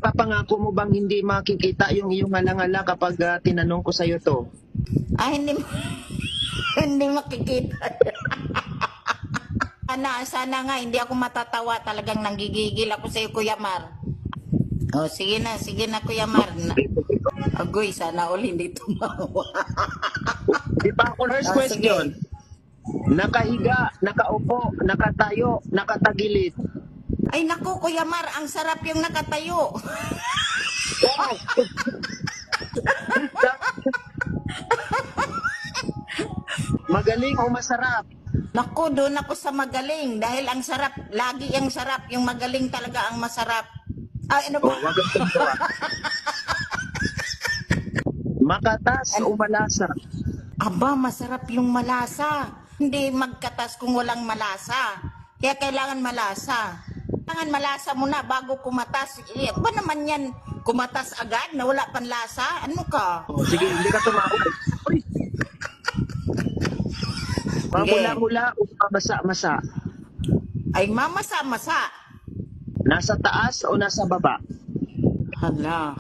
ipapangako mo bang hindi makikita yung iyong ngala-ngala kapag tinanong ko sa'yo to? Hindi, hindi makikita. Sana nga, hindi ako matatawa. Talagang nanggigigil ako sa'yo, Kuya Mar. Sige na, Kuya Mar. Agoy, sana all hindi tumawa. Di pa ako first question. Sige. Nakahiga, nakaupo, nakatayo, nakatagilid. Ay naku, Kuya Mar, ang sarap yung nakatayo. Wow! Magaling o masarap? Naku, doon ako sa magaling. Dahil ang sarap, lagi ang sarap. Yung magaling talaga ang masarap. Ay, ano ba? Wag ang tagdawa. Makatas o malasa? Aba, masarap yung malasa. Hindi magkatas kung walang malasa. Kaya kailangan malasa. Kailangan malasa muna bago kumatas. Ba naman yan, kumatas agad na wala pang lasa? Ano ka? Sige, hindi ka tumawag. Mamula-mula o mabasa-masa? Ay, mamasa-masa. Nasa taas o nasa baba? Hala.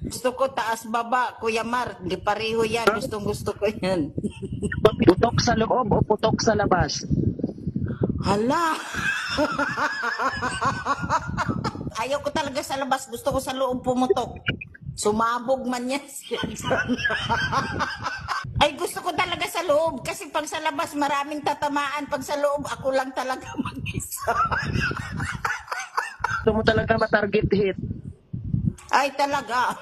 Gusto ko taas baba, Kuya Mar. Hindi pareho yan. Gusto ko yan. Putok sa loob o putok sa labas? Hala. Ayaw ko talaga sa labas. Gusto ko sa loob pumutok. Sumabog man yan siya. Ay, gusto ko talaga sa loob. Kasi pag sa labas, maraming tatamaan. Pag sa loob, ako lang talaga mag-isa. Gusto mo talaga matarget hit? Ay, talaga.